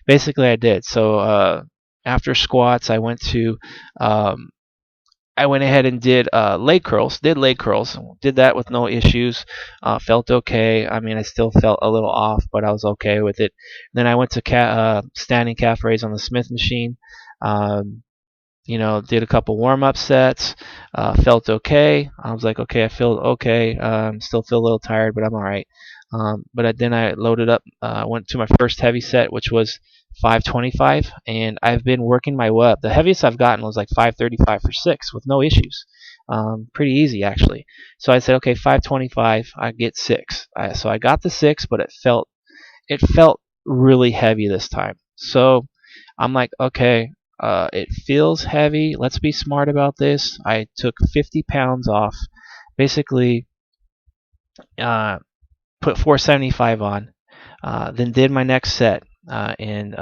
Basically, I did. So after squats, um, I went ahead and did leg curls. Did leg curls. Did that with no issues. Felt okay. I mean, I still felt a little off, but I was okay with it. Then I went to standing calf raise on the Smith machine. Um, did a couple warm up sets. Felt okay. I was like, okay, I feel okay. Still feel a little tired, but I'm all right. Then I loaded up. Went to my first heavy set, which was 525, and I've been working my way up. The heaviest I've gotten was like 535 for six with no issues. Pretty easy actually. So I said, okay, 525. I get six. So I got the six, but it felt really heavy this time. So I'm like, okay, it feels heavy. Let's be smart about this. I took 50 pounds off, basically uh, put 475 on, then did my next set. And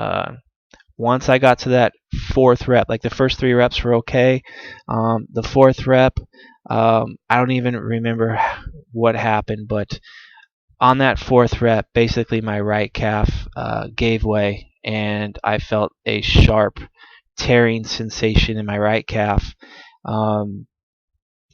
once I got to that fourth rep, like the first three reps were okay. The fourth rep, I don't even remember what happened, but on that fourth rep, basically my right calf gave way, and I felt a sharp tearing sensation in my right calf. Um,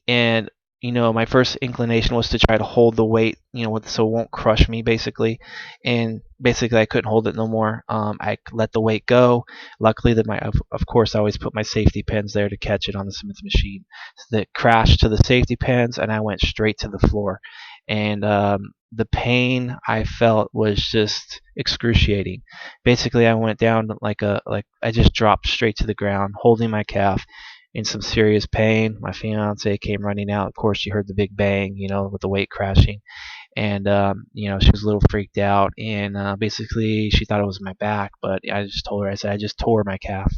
and my first inclination was to try to hold the weight, so it won't crush me, basically. And basically, I couldn't hold it no more. I let the weight go. Luckily, that of course, I always put my safety pins there to catch it on the Smith machine. So that crashed to the safety pins, and I went straight to the floor. And the pain I felt was just excruciating. Basically, I went down like I just dropped straight to the ground, holding my calf in some serious pain. My fiance came running out. Of course, she heard the big bang, with the weight crashing, and she was a little freaked out. And basically, she thought it was my back, but I just told her, I said, I just tore my calf.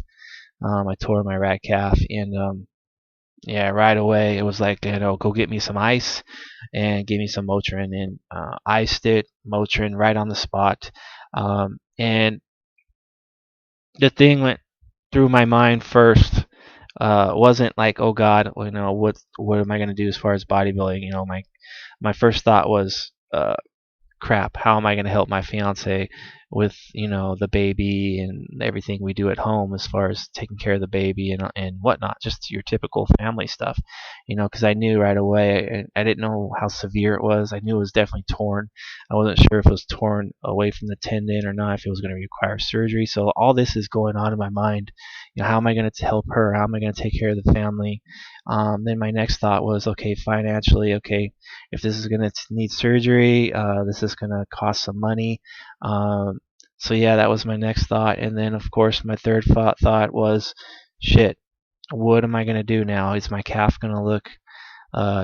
I tore my right calf, and yeah, right away it was like, go get me some ice and give me some Motrin, and iced it, Motrin right on the spot. And the thing went through my mind first wasn't like, oh God, what am I gonna do as far as bodybuilding? My first thought was, crap, how am I going to help my fiance with the baby and everything we do at home as far as taking care of the baby and whatnot, just your typical family stuff, because I knew right away. I didn't know how severe it was. I knew it was definitely torn. I wasn't sure if it was torn away from the tendon or not, if it was going to require surgery. So all this is going on in my mind. How am I going to help her? How am I going to take care of the family? Then my next thought was, okay, financially, okay, if this is going to need surgery, this is going to cost some money. So yeah, that was my next thought. And then of course my third thought was, shit, what am I going to do now? Is my calf going to look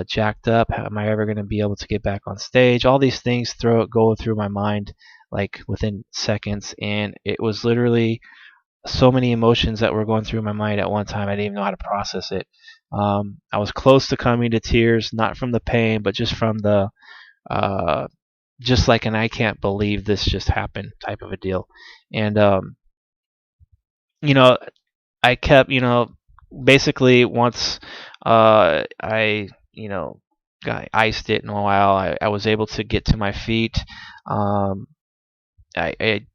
jacked up? How am I ever going to be able to get back on stage? All these things go through my mind like within seconds, and it was literally so many emotions that were going through my mind at one time. I didn't even know how to process it. I was close to coming to tears, not from the pain, but just from the uh, just like an I can't believe this just happened type of a deal. And you know, I kept, basically once I got iced it in a while, I was able to get to my feet. Um, I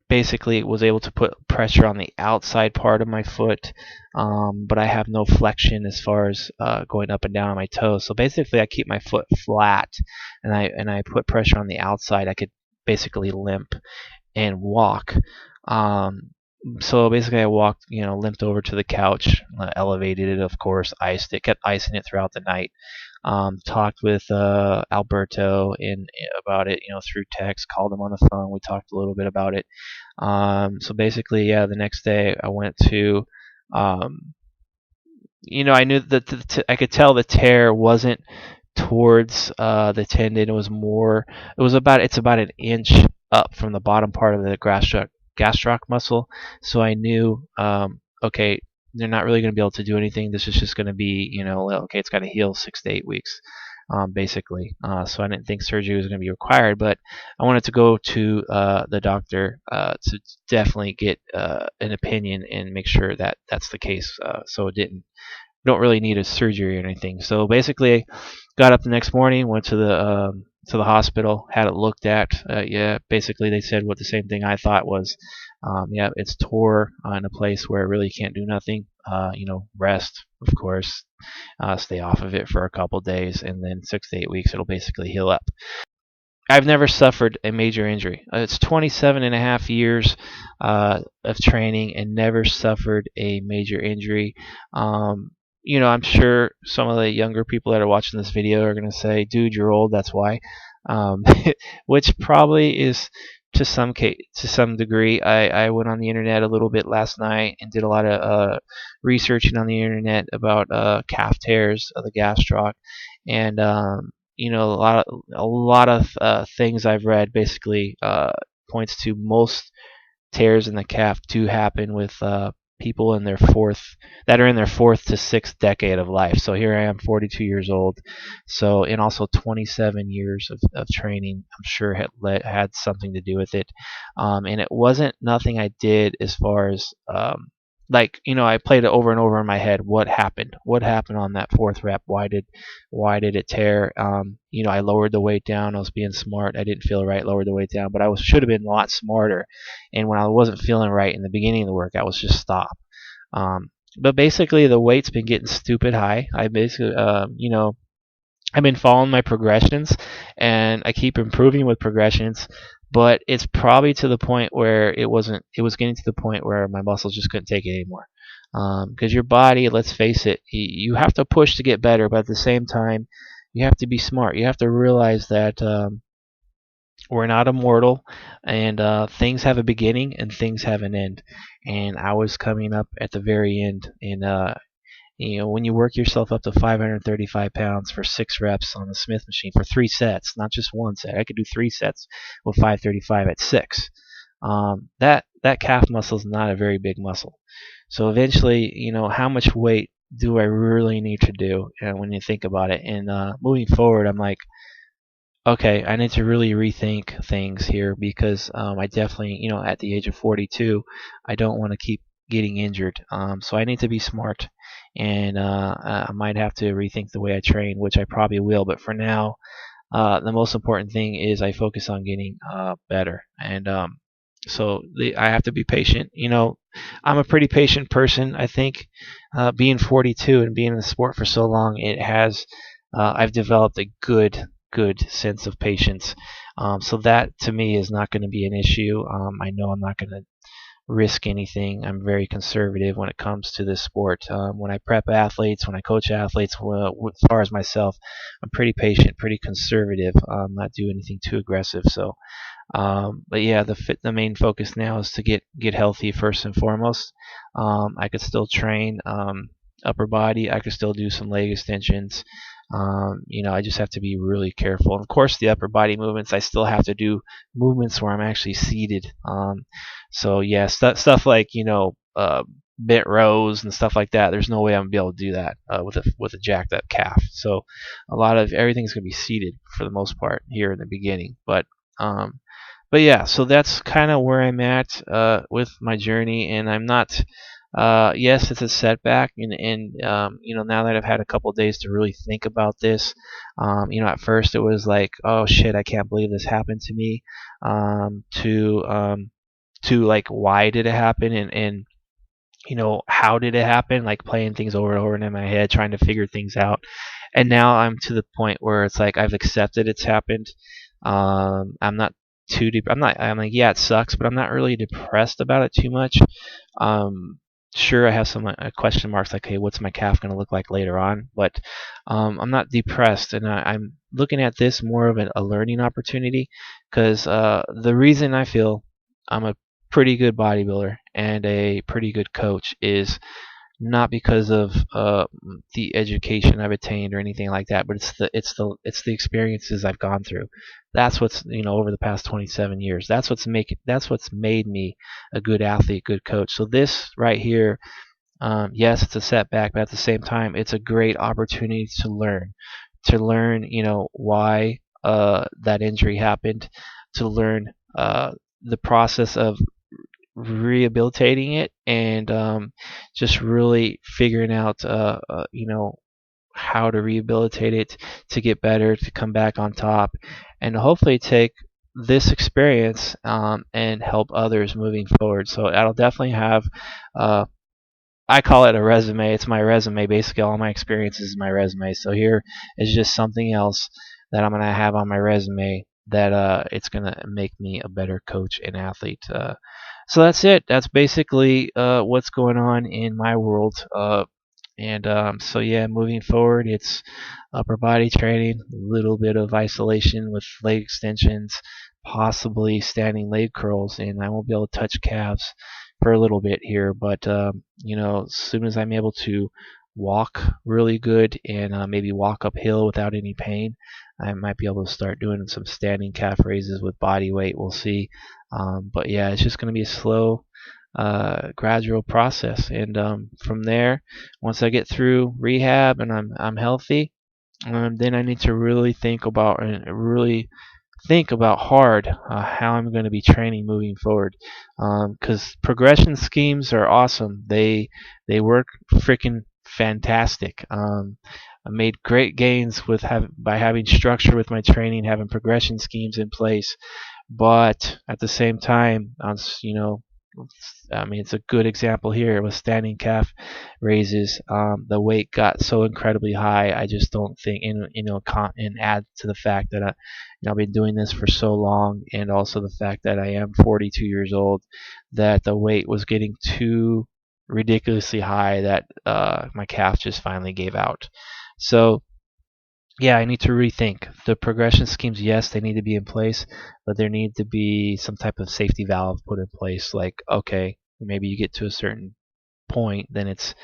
basically was able to put pressure on the outside part of my foot, but I have no flexion as far as going up and down on my toes. So basically, I keep my foot flat, and I put pressure on the outside. I could basically limp and walk. Um, so basically, I walked, limped over to the couch, elevated it, of course, iced it, kept icing it throughout the night. Talked with Alberto about it, through text. Called him on the phone. We talked a little bit about it. So basically, yeah, the next day I went to, um, I knew that I could tell the tear wasn't towards the tendon. It was more. It's about an inch up from the bottom part of the gastroc muscle. So I knew, okay, they're not really going to be able to do anything. This is just going to be, okay, it's got to heal 6 to 8 weeks, basically. So I didn't think surgery was going to be required, but I wanted to go to the doctor to definitely get an opinion and make sure that that's the case. So it didn't don't really need a surgery or anything. So basically, got up the next morning, went to the hospital, had it looked at. Yeah, basically they said what the same thing I thought was Yeah, it's tore in a place where it really can't do nothing. Rest, of course, stay off of it for a couple days, and then 6 to 8 weeks it'll basically heal up. I've never suffered a major injury. It's 27 and a half years of training and never suffered a major injury. I'm sure some of the younger people that are watching this video are going to say, "Dude, you're old. That's why," um, which probably is to some degree. I went on the internet a little bit last night and did a lot of researching on the internet about calf tears of the gastroc, and a lot of things I've read basically points to most tears in the calf do happen with people in their fourth to sixth decade of life. So here I am, 42 years old. So, and also 27 years of training, I'm sure had something to do with it. And it wasn't nothing I did as far as I played it over and over in my head. What happened? What happened on that fourth rep? Why did it tear? I lowered the weight down. I was being smart. I didn't feel right. Lowered the weight down, but I should have been a lot smarter. And when I wasn't feeling right in the beginning of the workout, was just stop. But basically, the weight's been getting stupid high. I basically, I've been following my progressions, and I keep improving with progressions. But it's probably to the point where it wasn't. It was getting to the point where my muscles just couldn't take it anymore. Because your body, let's face it, you have to push to get better, but at the same time, you have to be smart. You have to realize that we're not immortal, and things have a beginning and things have an end. And I was coming up at the very end, and when you work yourself up to 535 pounds for 6 reps on the Smith machine for 3 sets, not just 1 set. I could do 3 sets with 535 at 6. That calf muscle is not a very big muscle. So eventually, how much weight do I really need to do when you think about it? And moving forward, I'm like, okay, I need to really rethink things here because I definitely, at the age of 42, I don't want to keep getting injured. So I need to be smart, and I might have to rethink the way I train, which I probably will. But for now, the most important thing is I focus on getting better, and I have to be patient. I'm a pretty patient person. I think being 42 and being in the sport for so long, I've developed a good sense of patience. So that to me is not going to be an issue. I know I'm not going to risk anything. I'm very conservative when it comes to this sport. When I prep athletes, when I coach athletes, as far as myself, I'm pretty patient, pretty conservative. Not do anything too aggressive. So, but yeah, the main focus now is to get healthy first and foremost. I could still train upper body. I could still do some leg extensions. I just have to be really careful. And of course, the upper body movements, I still have to do movements where I'm actually seated. So yeah, stuff like bent rows and stuff like that. There's no way I'm gonna be able to do that with a jacked up calf. So a lot of everything's gonna be seated for the most part here in the beginning. But yeah, so that's kind of where I'm at with my journey, and I'm not. Yes, it's a setback, and now that I've had a couple of days to really think about this, at first it was like, oh shit, I can't believe this happened to me. To like, why did it happen, and how did it happen? Like playing things over and over in my head, trying to figure things out. And now I'm to the point where it's like I've accepted it's happened. I'm not too deep. I'm like, yeah, it sucks, but I'm not really depressed about it too much. Um, sure, I have some question marks like, hey, what's my calf going to look like later on? But I'm not depressed, and I'm looking at this more of a learning opportunity because the reason I feel I'm a pretty good bodybuilder and a pretty good coach is not because of the education I've attained or anything like that, but it's the experiences I've gone through. That's what's over the past 27 years. That's what's made me a good athlete, good coach. So this right here, yes, it's a setback, but at the same time, it's a great opportunity to learn, why that injury happened, to learn the process of rehabilitating it, and just really figuring out how to rehabilitate it to get better, to come back on top, and hopefully take this experience and help others moving forward. So I'll definitely have uh, I call it a resume. It's my resume. Basically, all my experiences is my resume. So here is just something else that I'm gonna have on my resume that it's gonna make me a better coach and athlete. So that's it. That's basically what's going on in my world. And so yeah, moving forward, it's upper body training, a little bit of isolation with leg extensions, possibly standing leg curls, and I won't be able to touch calves for a little bit here. But as soon as I'm able to walk really good and maybe walk uphill without any pain, I might be able to start doing some standing calf raises with body weight. We'll see. But yeah, it's just going to be a slow gradual process. And from there, once I get through rehab and I'm healthy, then I need to really think about hard how I'm going to be training moving forward. Because progression schemes are awesome. They work freaking fantastic. I made great gains by having structure with my training, having progression schemes in place. But at the same time, I mean, it's a good example here with standing calf raises. The weight got so incredibly high. I just don't think, and add to the fact that I've been doing this for so long, and also the fact that I am 42 years old, that the weight was getting too ridiculously high that my calf just finally gave out. So yeah, I need to rethink the progression schemes. Yes, they need to be in place, but there need to be some type of safety valve put in place. Like, okay, maybe you get to a certain point, then it's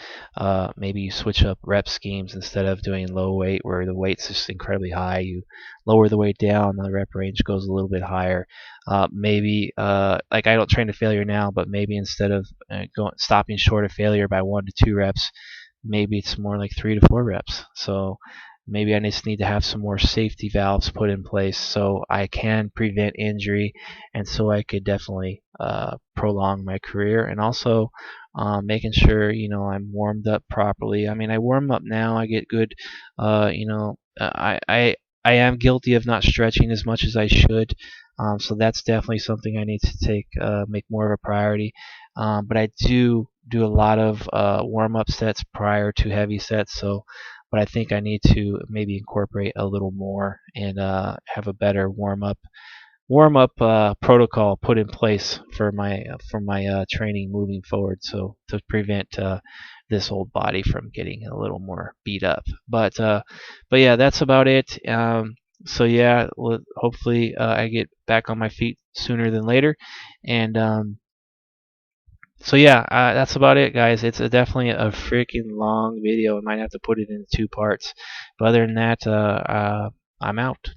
maybe you switch up rep schemes instead of doing low weight where the weight's just incredibly high. You lower the weight down, the rep range goes a little bit higher. Maybe like I don't train to failure now, but maybe instead of stopping short of failure by 1 to 2 reps, maybe it's more like 3 to 4 reps. So maybe I just need to have some more safety valves put in place so I can prevent injury, and so I could definitely prolong my career, and also making sure I'm warmed up properly. I mean, I warm up now. I get good. I am guilty of not stretching as much as I should. So that's definitely something I need to make more of a priority. But I do a lot of warm up sets prior to heavy sets. But I think I need to maybe incorporate a little more and have a better warm up protocol put in place for my training moving forward, so to prevent this old body from getting a little more beat up. But yeah, that's about it. So yeah, hopefully I get back on my feet sooner than later, and so yeah, that's about it, guys. It's definitely a freaking long video. I might have to put it in 2 parts, but other than that, I'm out.